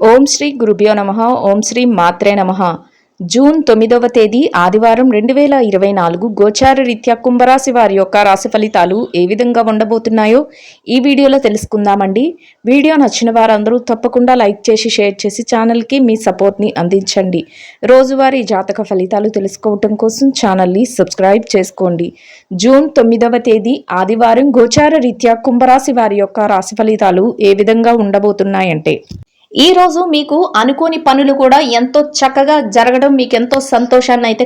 ఓం శ్రీ గురుభ్యో నమః. ఓం శ్రీ మాత్రే నమః. జూన్ 9వ తేదీ ఆదివారం 2024 గోచార రీత్యా కుంభరాశి వారి యొక్క రాశి ఫలితాలు ఏ విధంగా ఉండబోతున్నాయో ఈ వీడియోలో తెలుసుకుందామండి. వీడియో నచ్చిన వారందరూ తప్పకుండా లైక్ చేసి షేర్ చేసి ఛానల్కి మీ సపోర్ట్ని అందించండి. రోజువారీ జాతక ఫలితాలు తెలుసుకోవటం కోసం ఛానల్ని సబ్స్క్రైబ్ చేసుకోండి. జూన్ 9వ తేదీ ఆదివారం గోచార రీత్యా కుంభరాశి వారి యొక్క రాశి ఫలితాలు ఏ విధంగా ఉండబోతున్నాయంటే, ఈ రోజు మీకు అనుకోని పనులు కూడా ఎంతో చక్కగా జరగడం మీకు ఎంతో సంతోషాన్ని అయితే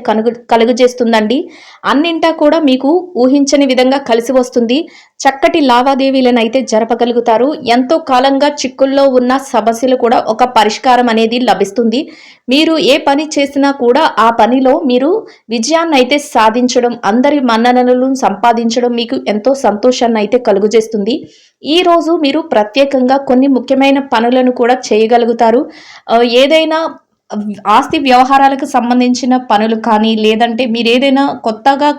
కలుగజేస్తుందండి. అన్నింటా కూడా మీకు ఊహించని విధంగా కలిసి వస్తుంది. చక్కటి లావాదేవీలను అయితే జరపగలుగుతారు. ఎంతో కాలంగా చిక్కుల్లో ఉన్న సమస్యలు కూడా ఒక పరిష్కారం అనేది లభిస్తుంది. మీరు ఏ పని చేసినా కూడా ఆ పనిలో మీరు విజయాన్ని అయితే సాధించడం, అందరి మన్ననలను సంపాదించడం మీకు ఎంతో సంతోషాన్ని అయితే కలుగజేస్తుంది. ఈ రోజు మీరు ప్రత్యేకంగా కొన్ని ముఖ్యమైన పనులను కూడా చేయగలుగుతారు. ఏదైనా ఆస్తి వ్యవహారాలకు సంబంధించిన పనులు కానీ, లేదంటే మీరు ఏదైనా కొత్తగా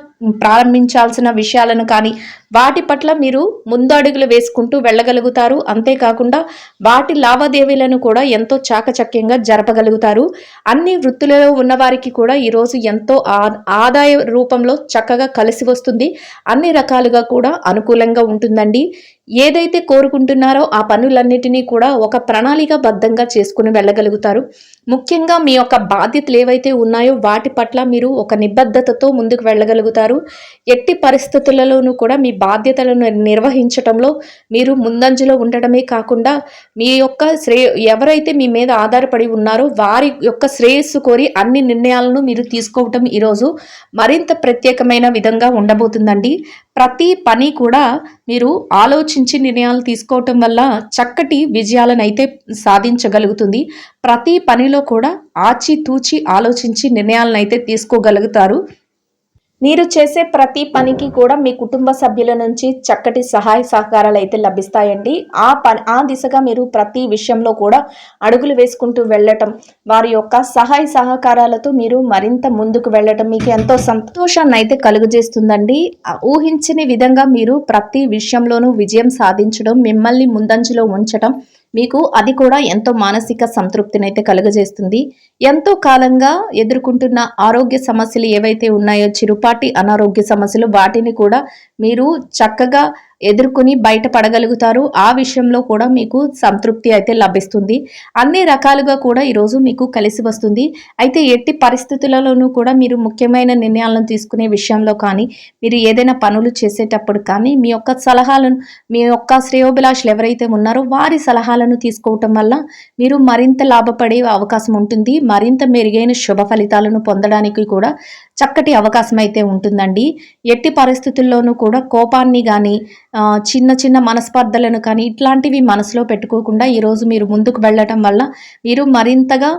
ప్రారంభించాల్సిన విషయాలను కానీ వాటి పట్ల మీరు ముందడుగులు వేసుకుంటూ వెళ్ళగలుగుతారు. అంతేకాకుండా వాటి లావాదేవీలను కూడా ఎంతో చాకచక్యంగా జరపగలుగుతారు. అన్ని వృత్తులలో ఉన్నవారికి కూడా ఈరోజు ఎంతో ఆదాయ రూపంలో చక్కగా కలిసి వస్తుంది. అన్ని రకాలుగా కూడా అనుకూలంగా ఉంటుందండి. ఏదైతే కోరుకుంటున్నారో ఆ పనులన్నిటినీ కూడా ఒక ప్రణాళికాబద్ధంగా చేసుకుని వెళ్ళగలుగుతారు. ముఖ్యంగా మీ యొక్క బాధ్యతలు ఏవైతే ఉన్నాయో వాటి పట్ల మీరు ఒక నిబద్ధతతో ముందుకు వెళ్ళగలుగుతారు. ఎట్టి పరిస్థితులలోనూ కూడా మీ బాధ్యతలను నిర్వహించటంలో మీరు ముందంజలో ఉండటమే కాకుండా మీ యొక్క ఎవరైతే మీ మీద ఆధారపడి ఉన్నారో వారి యొక్క శ్రేయస్సు కోరి అన్ని నిర్ణయాలను మీరు తీసుకోవటం ఈరోజు మరింత ప్రత్యేకమైన విధంగా ఉండబోతుందండి. ప్రతి పని కూడా మీరు ఆలోచించి నిర్ణయాలు తీసుకోవటం వల్ల చక్కటి విజయాలను అయితే సాధించగలుగుతుంది. ప్రతి పనిలో కూడా ఆచితూచి ఆలోచించి నిర్ణయాలను అయితే తీసుకోగలుగుతారు. మీరు చేసే ప్రతి పనికి కూడా మీ కుటుంబ సభ్యుల నుంచి చక్కటి సహాయ సహకారాలు అయితే లభిస్తాయండి. ఆ దిశగా మీరు ప్రతి విషయంలో కూడా అడుగులు వేసుకుంటూ వెళ్ళటం, వారి యొక్క సహాయ సహకారాలతో మీరు మరింత ముందుకు వెళ్ళటం మీకు ఎంతో సంతోషాన్ని అయితే కలుగజేస్తుందండి. ఊహించని విధంగా మీరు ప్రతి విషయంలోనూ విజయం సాధించడం, మిమ్మల్ని ముందంజలో ఉంచడం మీకు అది కూడా ఎంతో మానసిక సంతృప్తిని అయితే కలుగజేస్తుంది. ఎంతో కాలంగా ఎదుర్కొంటున్న ఆరోగ్య సమస్యలు ఏవైతే ఉన్నాయో, చిరుపాటి అనారోగ్య సమస్యలు, వాటిని కూడా మీరు చక్కగా ఎదుర్కొని బయటపడగలుగుతారు. ఆ విషయంలో కూడా మీకు సంతృప్తి అయితే లభిస్తుంది. అన్ని రకాలుగా కూడా ఈరోజు మీకు కలిసి వస్తుంది. అయితే ఎట్టి పరిస్థితులలోనూ కూడా మీరు ముఖ్యమైన నిర్ణయాలను తీసుకునే విషయంలో కానీ, మీరు ఏదైనా పనులు చేసేటప్పుడు కానీ మీ యొక్క సలహాలను, మీ యొక్క శ్రేయోభిలాషులు ఎవరైతే ఉన్నారో వారి సలహాలను తీసుకోవటం వల్ల మీరు మరింత లాభపడే అవకాశం ఉంటుంది. మరింత మెరుగైన శుభ ఫలితాలను పొందడానికి కూడా చక్కటి అవకాశం అయితే ఉంటుందండి. ఎట్టి పరిస్థితుల్లోనూ కూడా కోపాన్ని కానీ, చిన్న చిన్న మనస్పర్ధలను కానీ ఇట్లాంటివి మనసులో పెట్టుకోకుండా ఈరోజు మీరు ముందుకు వెళ్ళటం వల్ల మీరు మరింతగా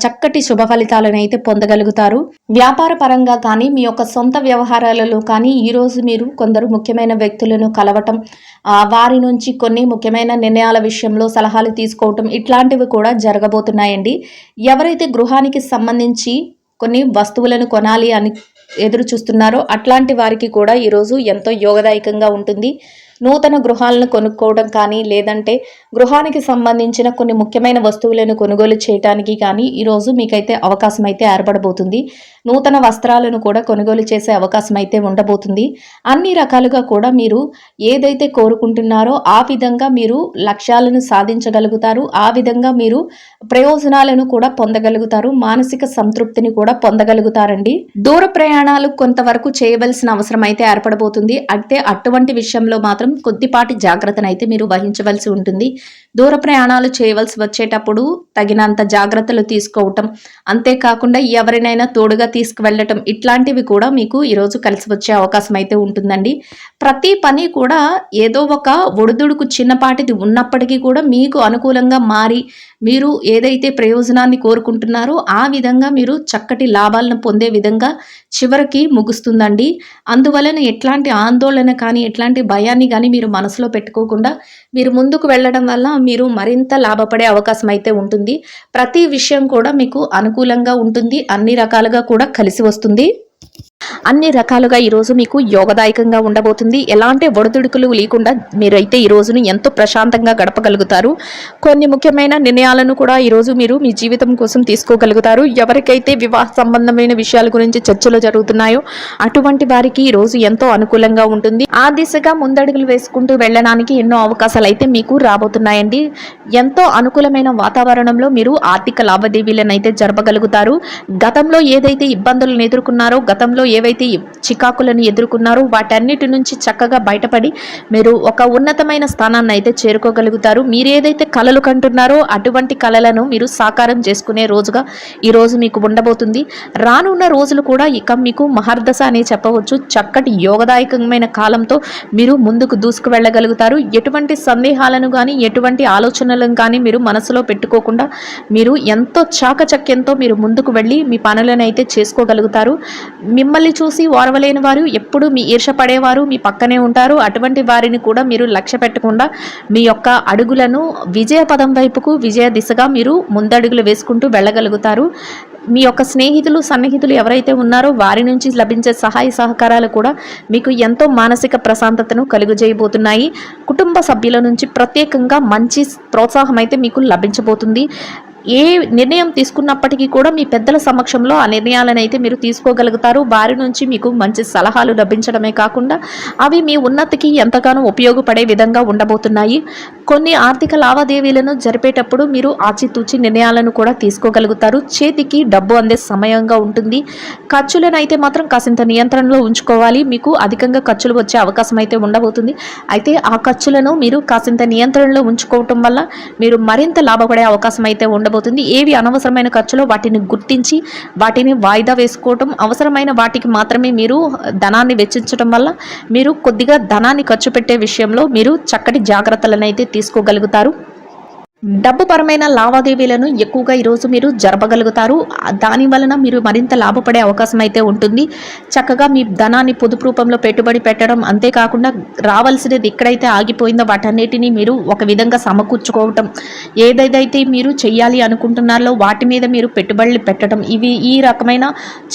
చక్కటి శుభ ఫలితాలను అయితే పొందగలుగుతారు. వ్యాపార పరంగా కానీ, మీ యొక్క సొంత వ్యవహారాలలో కానీ ఈరోజు మీరు కొందరు ముఖ్యమైన వ్యక్తులను కలవటం, వారి నుంచి కొన్ని ముఖ్యమైన నిర్ణయాల విషయంలో సలహాలు తీసుకోవటం ఇట్లాంటివి కూడా జరగబోతున్నాయండి. ఎవరైతే గృహానికి సంబంధించి కొన్ని వస్తువులను కొనాలి అని ఎదురు చూస్తున్నారో అట్లాంటి వారికి కూడా ఈరోజు ఎంతో యోగదాయకంగా ఉంటుంది. నూతన గృహాలను కొనుక్కోవడం కానీ, లేదంటే గృహానికి సంబంధించిన కొన్ని ముఖ్యమైన వస్తువులను కొనుగోలు చేయడానికి కానీ ఈరోజు మీకైతే అవకాశం అయితే ఏర్పడబోతుంది. నూతన వస్త్రాలను కూడా కొనుగోలు చేసే అవకాశం అయితే ఉండబోతుంది. అన్ని రకాలుగా కూడా మీరు ఏదైతే కోరుకుంటున్నారో ఆ విధంగా మీరు లక్ష్యాలను సాధించగలుగుతారు. ఆ విధంగా మీరు ప్రయోజనాలను కూడా పొందగలుగుతారు. మానసిక సంతృప్తిని కూడా పొందగలుగుతారండి. దూర ప్రయాణాలు కొంతవరకు చేయవలసిన అవసరం అయితే ఏర్పడబోతుంది. అయితే అటువంటి విషయంలో మాత్రం కొద్దిపాటి జాగ్రత్తను అయితే మీరు వహించవలసి ఉంటుంది. దూర ప్రయాణాలు చేయవలసి వచ్చేటప్పుడు తగినంత జాగ్రత్తలు తీసుకోవటం, అంతేకాకుండా ఎవరినైనా తోడుగా తీసుకువెళ్ళటం ఇట్లాంటివి కూడా మీకు ఈరోజు కలిసి వచ్చే అవకాశం అయితే ఉంటుందండి. ప్రతి పని కూడా ఏదో ఒక ఒడిదుడుకు చిన్నపాటిది ఉన్నప్పటికీ కూడా మీకు అనుకూలంగా మారి మీరు ఏదైతే ప్రయోజనాన్ని కోరుకుంటున్నారో ఆ విధంగా మీరు చక్కటి లాభాలను పొందే విధంగా చివరికి ముగుస్తుందండి. అందువలన ఎట్లాంటి ఆందోళన కానీ, ఎట్లాంటి భయాన్ని కానీ మీరు మనసులో పెట్టుకోకుండా మీరు ముందుకు వెళ్ళడం వల్ల మీరు మరింత లాభపడే అవకాశం అయితే ఉంటుంది. ప్రతి విషయం కూడా మీకు అనుకూలంగా ఉంటుంది. అన్ని రకాలుగా కూడా కలిసి వస్తుంది. అన్ని రకాలుగా ఈరోజు మీకు యోగదాయకంగా ఉండబోతుంది. ఎలాంటి ఒడిదుడుకులు లేకుండా మీరైతే ఈ రోజును ఎంతో ప్రశాంతంగా గడపగలుగుతారు. కొన్ని ముఖ్యమైన నిర్ణయాలను కూడా ఈరోజు మీరు మీ జీవితం కోసం తీసుకోగలుగుతారు. ఎవరికైతే వివాహ సంబంధమైన విషయాల గురించి చర్చలు జరుగుతున్నాయో అటువంటి వారికి ఈ రోజు ఎంతో అనుకూలంగా ఉంటుంది. ఆ దిశగా ముందడుగులు వేసుకుంటూ వెళ్ళడానికి ఎన్నో అవకాశాలు అయితే మీకు రాబోతున్నాయండి. ఎంతో అనుకూలమైన వాతావరణంలో మీరు ఆర్థిక లావాదేవీలను అయితే జరపగలుగుతారు. గతంలో ఏదైతే ఇబ్బందులను ఎదుర్కొన్నారో, గతంలో ఏవైతే చికాకులను ఎదుర్కొన్నారో వాటన్నిటి నుంచి చక్కగా బయటపడి మీరు ఒక ఉన్నతమైన స్థానాన్ని అయితే చేరుకోగలుగుతారు. మీరు ఏదైతే కలలు కంటున్నారో అటువంటి కలలను మీరు సాకారం చేసుకునే రోజుగా ఈ రోజు మీకు ఉండబోతుంది. రానున్న రోజులు కూడా ఇక మీకు మహర్దశ అనే చెప్పవచ్చు. చక్కటి యోగదాయకమైన కాలంతో మీరు ముందుకు దూసుకు వెళ్ళగలుగుతారు. ఎటువంటి సందేహాలను కానీ ఎటువంటి ఆలోచనలను కానీ మీరు మనసులో పెట్టుకోకుండా మీరు ఎంతో చాకచక్యంతో మీరు ముందుకు వెళ్ళి మీ పనులను అయితే చేసుకోగలుగుతారు. మిమ్మల్ని చూసి ఓర్వలేని వారు, ఎప్పుడు మీ ఈర్ష పడేవారు మీ పక్కనే ఉంటారు. అటువంటి వారిని కూడా మీరు లక్ష్య పెట్టకుండా మీ యొక్క అడుగులను విజయ పదం వైపుకు, విజయ దిశగా మీరు ముందడుగులు వేసుకుంటూ వెళ్ళగలుగుతారు. మీ యొక్క స్నేహితులు, సన్నిహితులు ఎవరైతే ఉన్నారో వారి నుంచి లభించే సహాయ సహకారాలు కూడా మీకు ఎంతో మానసిక ప్రశాంతతను కలుగజేయబోతున్నాయి. కుటుంబ సభ్యుల నుంచి ప్రత్యేకంగా మంచి ప్రోత్సాహం అయితే మీకు లభించబోతుంది. ఏ నిర్ణయం తీసుకున్నప్పటికీ కూడా మీ పెద్దల సమక్షంలో ఆ నిర్ణయాలను అయితే మీరు తీసుకోగలుగుతారు. వారి నుంచి మీకు మంచి సలహాలు లభించడమే కాకుండా అవి మీ ఉన్నతికి ఎంతగానో ఉపయోగపడే విధంగా ఉండబోతున్నాయి. కొన్ని ఆర్థిక లావాదేవీలను జరిపేటప్పుడు మీరు ఆచితూచి నిర్ణయాలను కూడా తీసుకోగలుగుతారు. చేతికి డబ్బు అందే సమయంగా ఉంటుంది. ఖర్చులను అయితే మాత్రం కాసింత నియంత్రణలో ఉంచుకోవాలి. మీకు అధికంగా ఖర్చులు వచ్చే అవకాశం అయితే ఉండబోతుంది. అయితే ఆ ఖర్చులను మీరు కాసింత నియంత్రణలో ఉంచుకోవటం వల్ల మీరు మరింత లాభపడే అవకాశం అయితే ఉండబోతుంది. ఏవి అనవసరమైన ఖర్చులో వాటిని గుర్తించి వాటిని వాయిదా వేసుకోవటం, అవసరమైన వాటికి మాత్రమే మీరు ధనాన్ని వెచ్చించడం వల్ల మీరు కొద్దిగా ధనాన్ని ఖర్చు పెట్టే విషయంలో మీరు చక్కటి జాగ్రత్తలను అయితే తీసుకోగలుగుతారు. డబ్బు పరమైన లావాదేవీలను ఎక్కువగా ఈరోజు మీరు జరపగలుగుతారు. దాని వలన మీరు మరింత లాభపడే అవకాశం అయితే ఉంటుంది. చక్కగా మీ ధనాన్ని పొదుపు రూపంలో పెట్టుబడి పెట్టడం, అంతేకాకుండా రావాల్సినది ఎక్కడైతే ఆగిపోయిందో వాటన్నిటినీ మీరు ఒక విధంగా సమకూర్చుకోవటం, ఏదైతే మీరు చెయ్యాలి అనుకుంటున్నారో వాటి మీద మీరు పెట్టుబడులు పెట్టడం, ఈ రకమైన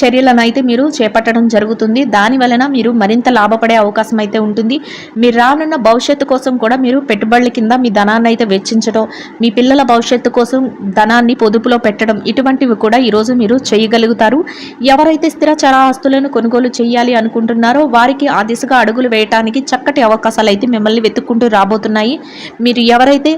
చర్యలను అయితే మీరు చేపట్టడం జరుగుతుంది. దాని వలన మీరు మరింత లాభపడే అవకాశం అయితే ఉంటుంది. మీరు రానున్న భవిష్యత్తు కోసం కూడా మీరు పెట్టుబడుల కింద మీ ధనాన్ని అయితే వెచ్చించడం, మీ పిల్లల భవిష్యత్తు కోసం ధనాన్ని పొదుపులో పెట్టడం, ఇటువంటివి కూడా ఈరోజు మీరు చేయగలుగుతారు. ఎవరైతే స్థిరచర ఆస్తులను కొనుగోలు చేయాలి అనుకుంటున్నారో వారికి ఆ దిశగా అడుగులు వేయడానికి చక్కటి అవకాశాలు అయితే మిమ్మల్ని వెతుక్కుంటూ రాబోతున్నాయి. మీరు ఎవరైతే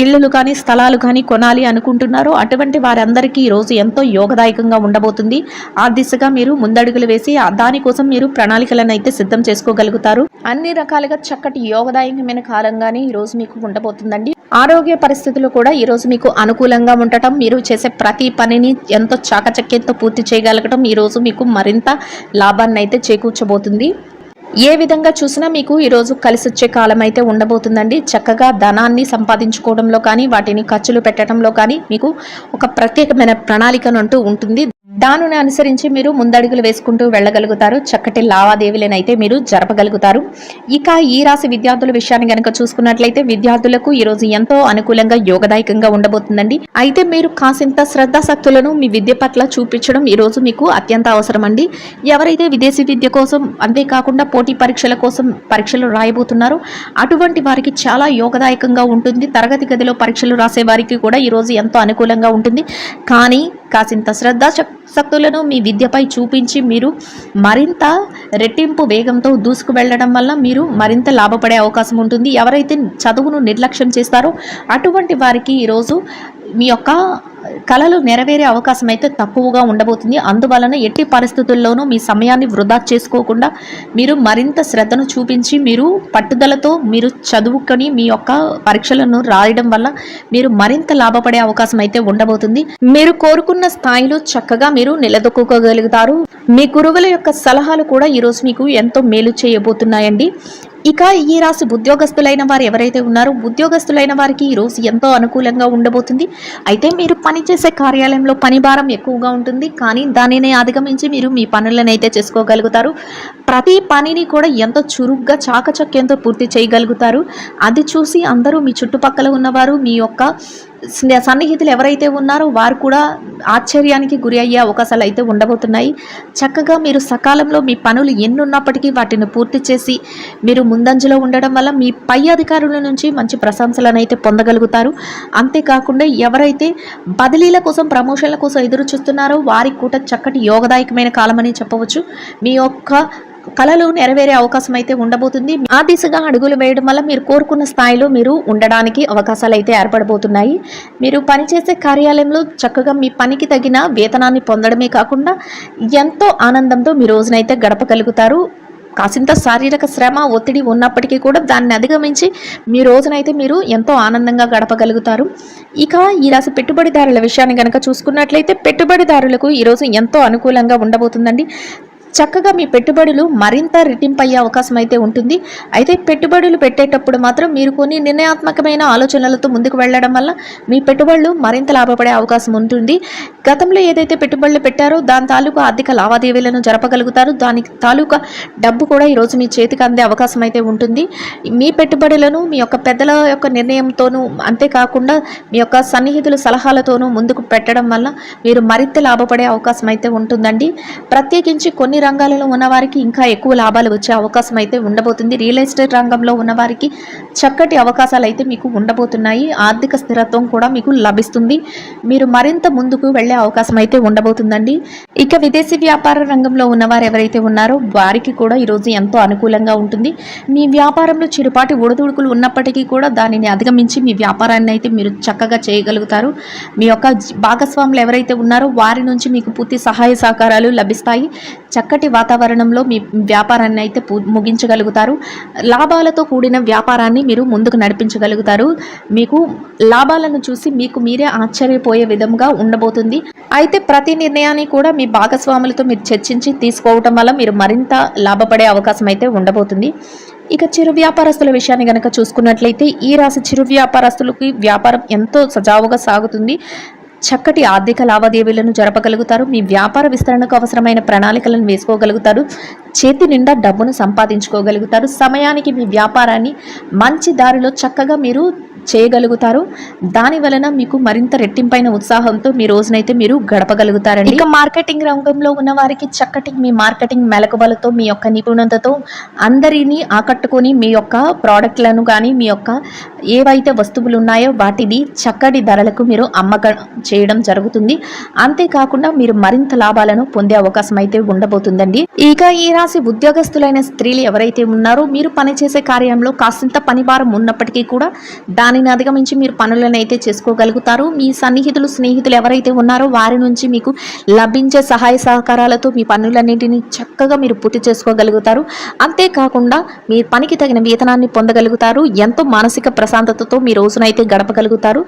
ఇళ్ళు కానీ స్థలాలు కానీ కొనాలి అనుకుంటున్నారో అటువంటి వారందరికీ ఈరోజు ఎంతో యోగదాయకంగా ఉండబోతుంది. ఆ దిశగా మీరు ముందడుగులు వేసి దానికోసం మీరు ప్రణాళికలను అయితే సిద్ధం చేసుకోగలుగుతారు. అన్ని రకాలుగా చక్కటి యోగదాయకమైన కాలంగానే ఈరోజు మీకు ఉండబోతుందండి. ఆరోగ్య పరిస్థితులు కూడా ఈరోజు మీకు అనుకూలంగా ఉండటం, మీరు చేసే ప్రతి పనిని ఎంతో చాకచక్యంతో పూర్తి చేయగలగటం ఈరోజు మీకు మరింత లాభాన్ని అయితే చేకూర్చబోతుంది. ఏ విధంగా చూసినా మీకు ఈరోజు కలిసి వచ్చే కాలం అయితే ఉండబోతుందండి. చక్కగా ధనాన్ని సంపాదించుకోవడంలో కానీ వాటిని ఖర్చులు పెట్టడంలో కానీ మీకు ఒక ప్రత్యేకమైన ప్రణాళికను అంటూ ఉంటుంది. దానిని అనుసరించి మీరు ముందడుగులు వేసుకుంటూ వెళ్ళగలుగుతారు. చక్కటి లావాదేవీలను అయితే మీరు జరపగలుగుతారు. ఇక ఈ రాశి విద్యార్థుల విషయాన్ని కనుక చూసుకున్నట్లయితే విద్యార్థులకు ఈరోజు ఎంతో అనుకూలంగా యోగదాయకంగా ఉండబోతుందండి. అయితే మీరు కాసింత శ్రద్ధాశక్తులను మీ విద్య పట్ల చూపించడం ఈరోజు మీకు అత్యంత అవసరం అండి. ఎవరైతే విదేశీ విద్య కోసం, అంతేకాకుండా పోటీ పరీక్షల కోసం పరీక్షలు రాయబోతున్నారో అటువంటి వారికి చాలా యోగదాయకంగా ఉంటుంది. తరగతి గదిలో పరీక్షలు రాసే వారికి కూడా ఈరోజు ఎంతో అనుకూలంగా ఉంటుంది. కానీ కాసింత శ్రద్ధాశక్తులను మీ విద్యపై చూపించి మీరు మరింత రెట్టింపు వేగంతో దూసుకు వెళ్ళడం వల్ల మీరు మరింత లాభపడే అవకాశం ఉంటుంది. ఎవరైతే చదువును నిర్లక్ష్యం చేస్తారో అటువంటి వారికి ఈరోజు మీ యొక్క కళలు నెరవేరే అవకాశం అయితే తక్కువగా ఉండబోతుంది. అందువలన ఎట్టి పరిస్థితుల్లోనూ మీ సమయాన్ని వృధా చేసుకోకుండా మీరు మరింత శ్రద్ధను చూపించి మీరు పట్టుదలతో మీరు చదువుకొని మీ యొక్క పరీక్షలను రాయడం వల్ల మీరు మరింత లాభపడే అవకాశం అయితే ఉండబోతుంది. మీరు కోరుకున్న స్థాయిలో చక్కగా మీరు నిలదొక్కుకోగలుగుతారు. మీ గురువుల యొక్క సలహాలు కూడా ఈరోజు మీకు ఎంతో మేలు చేయబోతున్నాయండి. ఇక ఈ రాశి ఉద్యోగస్తులైన వారు ఎవరైతే ఉన్నారో ఉద్యోగస్తులైన వారికి ఈరోజు ఎంతో అనుకూలంగా ఉండబోతుంది. అయితే మీరు పనిచేసే కార్యాలయంలో పని భారం ఎక్కువగా ఉంటుంది. కానీ దానిని అధిగమించి మీరు మీ పనులను అయితే చేసుకోగలుగుతారు. ప్రతి పనిని కూడా ఎంతో చురుగ్గా చాకచక్యంతో పూర్తి చేయగలుగుతారు. అది చూసి అందరూ మీ చుట్టుపక్కల ఉన్నవారు మీ యొక్క సన్నిహితులు ఎవరైతే ఉన్నారో వారు కూడా ఆశ్చర్యానికి గురి అయ్యే అవకాశాలు అయితే ఉండబోతున్నాయి. చక్కగా మీరు సకాలంలో మీ పనులు ఎన్నున్నప్పటికీ వాటిని పూర్తి చేసి మీరు ముందంజలో ఉండడం వల్ల మీ పై అధికారుల నుంచి మంచి ప్రశంసలను అయితే పొందగలుగుతారు. అంతేకాకుండా ఎవరైతే బదిలీల కోసం ప్రమోషన్ల కోసం ఎదురు చూస్తున్నారో వారికి కూడా చక్కటి యోగదాయకమైన కాలమని చెప్పవచ్చు. మీ యొక్క కళలు నెరవేరే అవకాశం అయితే ఉండబోతుంది. ఆ దిశగా అడుగులు వేయడం వల్ల మీరు కోరుకున్న స్థాయిలో మీరు ఉండడానికి అవకాశాలు అయితే ఏర్పడబోతున్నాయి. మీరు పనిచేసే కార్యాలయంలో చక్కగా మీ పనికి తగిన వేతనాన్ని పొందడమే కాకుండా ఎంతో ఆనందంతో మీ రోజునైతే గడపగలుగుతారు. కాసింత శారీరక శ్రమ ఒత్తిడి ఉన్నప్పటికీ కూడా దాన్ని అధిగమించి మీ రోజునైతే మీరు ఎంతో ఆనందంగా గడపగలుగుతారు. ఇక ఈ రాశి పెట్టుబడిదారుల విషయాన్ని కనుక చూసుకున్నట్లయితే పెట్టుబడిదారులకు ఈరోజు ఎంతో అనుకూలంగా ఉండబోతుందండి. చక్కగా మీ పెట్టుబడులు మరింత రెట్టింపు అయ్యే అవకాశం అయితే ఉంటుంది. అయితే పెట్టుబడులు పెట్టేటప్పుడు మాత్రం మీరు కొన్ని నిర్ణయాత్మకమైన ఆలోచనలతో ముందుకు వెళ్ళడం వల్ల మీ పెట్టుబడులు మరింత లాభపడే అవకాశం ఉంటుంది. గతంలో ఏదైతే పెట్టుబడులు పెట్టారో దాని తాలూకా ఆర్థిక లావాదేవీలను జరపగలుగుతారు. దానికి తాలూకా డబ్బు కూడా ఈరోజు మీ చేతికి అందే అవకాశం అయితే ఉంటుంది. మీ పెట్టుబడులను మీ యొక్క పెద్దల యొక్క నిర్ణయంతోనూ అంతేకాకుండా మీ యొక్క సన్నిహితుల సలహాలతోనూ ముందుకు పెట్టడం వల్ల మీరు మరింత లాభపడే అవకాశం అయితే ఉంటుందండి. ప్రత్యేకించి కొన్ని రంగాలలో ఉన్నవారికి ఇంకా ఎక్కువ లాభాలు వచ్చే అవకాశం అయితే ఉండబోతుంది. రియల్ ఎస్టేట్ రంగంలో ఉన్నవారికి చక్కటి అవకాశాలు అయితే మీకు ఉండబోతున్నాయి. ఆర్థిక స్థిరత్వం కూడా మీకు లభిస్తుంది. మీరు మరింత ముందుకు వెళ్ళే అవకాశం అయితే ఉండబోతుందండి. ఇక విదేశీ వ్యాపార రంగంలో ఉన్నవారు ఎవరైతే ఉన్నారో వారికి కూడా ఈరోజు ఎంతో అనుకూలంగా ఉంటుంది. మీ వ్యాపారంలో చిరుపాటి ఒడిదుడుకులు ఉన్నప్పటికీ కూడా దానిని అధిగమించి మీ వ్యాపారాన్ని అయితే మీరు చక్కగా చేయగలుగుతారు. మీ యొక్క భాగస్వాములు ఎవరైతే ఉన్నారో వారి నుంచి మీకు పూర్తి సహాయ సహకారాలు లభిస్తాయి. చక్కటి వాతావరణంలో మీ వ్యాపారాన్ని అయితే ముగించగలుగుతారు. లాభాలతో కూడిన వ్యాపారాన్ని మీరు ముందుకు నడిపించగలుగుతారు. మీకు లాభాలను చూసి మీకు మీరే ఆశ్చర్యపోయే విధంగా ఉండబోతుంది. అయితే ప్రతి నిర్ణయాన్ని కూడా మీ భాగస్వాములతో మీరు చర్చించి తీసుకోవటం వల్ల మీరు మరింత లాభపడే అవకాశం అయితే ఉండబోతుంది. ఇక చిరు వ్యాపారస్తుల విషయాన్ని కనుక చూసుకున్నట్లయితే ఈ రాశి చిరు వ్యాపారస్తులకి వ్యాపారం ఎంతో సజావుగా సాగుతుంది. చక్కటి ఆర్థిక లావాదేవీలను జరపగలుగుతారు. మీ వ్యాపార విస్తరణకు అవసరమైన ప్రణాళికలను వేసుకోగలుగుతారు. చేతి నిండా డబ్బును సంపాదించుకోగలుగుతారు. సమయానికి మీ వ్యాపారాన్ని మంచి దారిలో చక్కగా మీరు చేయగలుగుతారు. దాని వలన మీకు మరింత రెట్టింపైన ఉత్సాహంతో మీ రోజునైతే మీరు గడపగలుగుతారండి. ఇక మార్కెటింగ్ రంగంలో ఉన్న వారికి చక్కటి మీ మార్కెటింగ్ మెలకువలతో మీ యొక్క నిపుణతతో అందరినీ ఆకట్టుకొని మీ యొక్క ప్రోడక్ట్లను కానీ మీ యొక్క ఏవైతే వస్తువులు ఉన్నాయో వాటిని చక్కటి ధరలకు మీరు అమ్మకం చేయడం జరుగుతుంది. అంతేకాకుండా మీరు మరింత లాభాలను పొందే అవకాశం అయితే ఉండబోతుందండి. ఇక ఈ రాశి ఉద్యోగస్తులైన స్త్రీలు ఎవరైతే ఉన్నారో మీరు పనిచేసే కార్యంలో కాసింత పనిభారం ఉన్నప్పటికీ కూడా దానిని అధిగమించి మీరు పనులను అయితే చేసుకోగలుగుతారు. మీ సన్నిహితులు స్నేహితులు ఎవరైతే ఉన్నారో వారి నుంచి మీకు లభించే సహాయ సహకారాలతో మీ పనులన్నింటినీ చక్కగా మీరు పూర్తి చేసుకోగలుగుతారు. అంతేకాకుండా మీ పనికి తగిన వేతనాన్ని పొందగలుగుతారు. ఎంతో మానసిక ప్రశాంతతతో మీ రోజునైతే గడపగలుగుతారు.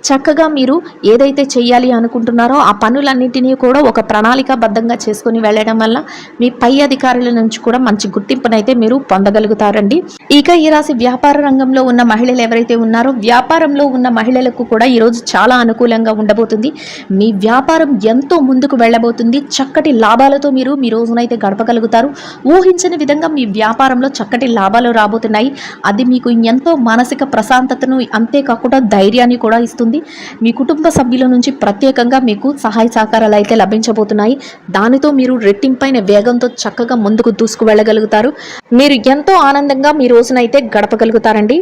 చక్కగా మీరు ఏదైతే చేయాలి అనుకుంటున్నారో ఆ పనులన్నింటినీ కూడా ఒక ప్రణాళికాబద్ధంగా చేసుకుని వెళ్ళడం వల్ల మీ పై అధికారుల నుంచి కూడా మంచి గుర్తింపునైతే మీరు పొందగలుగుతారండి. ఇక ఈ రాశి వ్యాపార రంగంలో ఉన్న మహిళలు ఎవరైతే ఉన్నారో వ్యాపారంలో ఉన్న మహిళలకు కూడా ఈరోజు చాలా అనుకూలంగా ఉండబోతుంది. మీ వ్యాపారం ఎంతో ముందుకు వెళ్ళబోతుంది. చక్కటి లాభాలతో మీరు మీ రోజునైతే గడపగలుగుతారు. ఊహించని విధంగా మీ వ్యాపారంలో చక్కటి లాభాలు రాబోతున్నాయి. అది మీకు ఎంతో మానసిక ప్రశాంతతను అంతేకాకుండా ధైర్యాన్ని కూడా ఇస్తుంది. మీ కుటుంబ సభ్యుల నుంచి ప్రత్యేకంగా మీకు సహాయ సహకారాలు అయితే లభించబోతున్నాయి. దానితో మీరు రెట్టింపైన వేగంతో చక్కగా ముందుకు దూసుకు వెళ్ళగలుగుతారు. మీరు ఎంతో ఆనందంగా మీ రోజునైతే గడపగలుగుతారండి.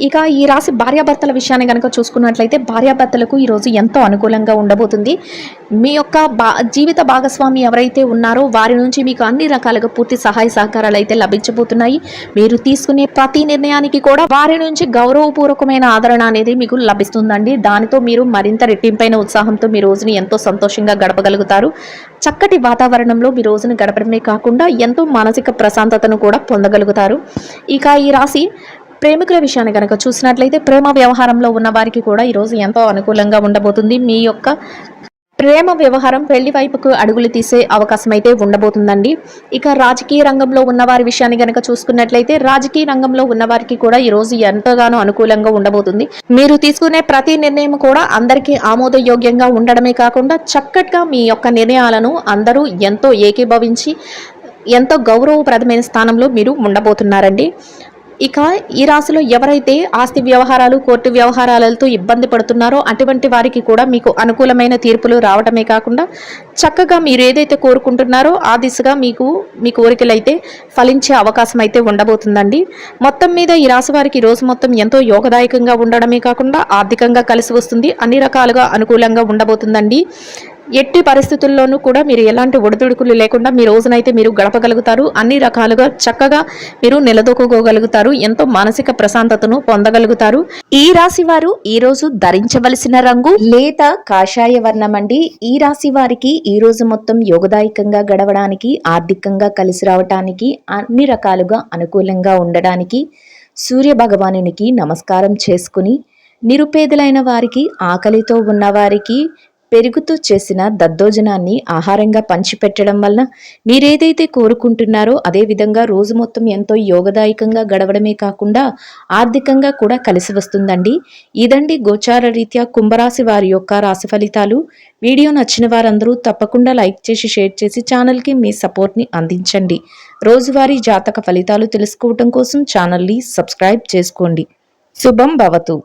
ఇక ఈ రాశి భార్యాభర్తల విషయాన్ని కనుక చూసుకున్నట్లయితే భార్యాభర్తలకు ఈరోజు ఎంతో అనుకూలంగా ఉండబోతుంది. మీ యొక్క జీవిత భాగస్వామి ఎవరైతే ఉన్నారో వారి నుంచి మీకు అన్ని రకాలుగా పూర్తి సహాయ సహకారాలు అయితే లభించబోతున్నాయి. మీరు తీసుకునే ప్రతి నిర్ణయానికి కూడా వారి నుంచి గౌరవపూర్వకమైన ఆదరణ అనేది మీకు లభిస్తుందండి. దానితో మీరు మరింత రెట్టింపైన ఉత్సాహంతో మీ రోజుని ఎంతో సంతోషంగా గడపగలుగుతారు. చక్కటి వాతావరణంలో మీ రోజును గడపడమే కాకుండా ఎంతో మానసిక ప్రశాంతతను కూడా పొందగలుగుతారు. ఇక ఈ రాశి ప్రేమికుల విషయాన్ని కనుక చూసినట్లయితే ప్రేమ వ్యవహారంలో ఉన్న వారికి కూడా ఈరోజు ఎంతో అనుకూలంగా ఉండబోతుంది. మీ యొక్క ప్రేమ వ్యవహారం పెళ్లి వైపుకు అడుగులు తీసే అవకాశం అయితే ఉండబోతుందండి. ఇక రాజకీయ రంగంలో ఉన్న వారి విషయాన్ని కనుక చూసుకున్నట్లయితే రాజకీయ రంగంలో ఉన్న వారికి కూడా ఈరోజు ఎంతగానో అనుకూలంగా ఉండబోతుంది. మీరు తీసుకునే ప్రతి నిర్ణయం కూడా అందరికీ ఆమోదయోగ్యంగా ఉండడమే కాకుండా చక్కగా మీ యొక్క నిర్ణయాలను అందరూ ఎంతో ఏకీభవించి ఎంతో గౌరవప్రదమైన స్థానంలో మీరు ఉండబోతున్నారండి. ఇక ఈ రాశిలో ఎవరైతే ఆస్తి వ్యవహారాలు కోర్టు వ్యవహారాలతో ఇబ్బంది పడుతున్నారో అటువంటి వారికి కూడా మీకు అనుకూలమైన తీర్పులు రావటమే కాకుండా చక్కగా మీరు ఏదైతే కోరుకుంటున్నారో ఆ దిశగా మీ కోరికలు అయితే ఫలించే అవకాశం అయితే ఉండబోతుందండి. మొత్తం మీద ఈ రాశి వారికి ఈ రోజు మొత్తం ఎంతో యోగదాయకంగా ఉండడమే కాకుండా ఆర్థికంగా కలిసి వస్తుంది, అన్ని రకాలుగా అనుకూలంగా ఉండబోతుందండి. ఎట్టి పరిస్థితుల్లోనూ కూడా మీరు ఎలాంటి ఒడిదుడుకులు లేకుండా మీ రోజునైతే మీరు గడపగలుగుతారు. అన్ని రకాలుగా చక్కగా మీరు నిలదొక్కుకోగలుగుతారు. ఎంతో మానసిక ప్రశాంతతను పొందగలుగుతారు. ఈ రాశి వారు ఈ రోజు ధరించవలసిన రంగు లేత కాషాయ వర్ణం అండి. ఈ రాశి వారికి ఈ రోజు మొత్తం యోగదాయకంగా గడవడానికి, ఆర్థికంగా కలిసి రావడానికి, అన్ని రకాలుగా అనుకూలంగా ఉండడానికి సూర్య భగవానునికి నమస్కారం చేసుకుని, నిరుపేదలైన వారికి, ఆకలితో ఉన్నవారికి పెరుగుతో చేసిన దద్దోజనాన్ని ఆహారంగా పంచిపెట్టడం వలన మీరేదైతే కోరుకుంటున్నారో అదే విధంగా రోజు మొత్తం ఎంతో యోగదాయకంగా గడవడమే కాకుండా ఆర్థికంగా కూడా కలిసి వస్తుందండి. ఇదండి గోచార రీత్యా కుంభరాశి వారి యొక్క రాశి ఫలితాలు. వీడియో నచ్చిన వారందరూ తప్పకుండా లైక్ చేసి షేర్ చేసి ఛానల్కి మీ సపోర్ట్ని అందించండి. రోజువారీ జాతక ఫలితాలు తెలుసుకోవటం కోసం ఛానల్ని సబ్స్క్రైబ్ చేసుకోండి. శుభం భవతు.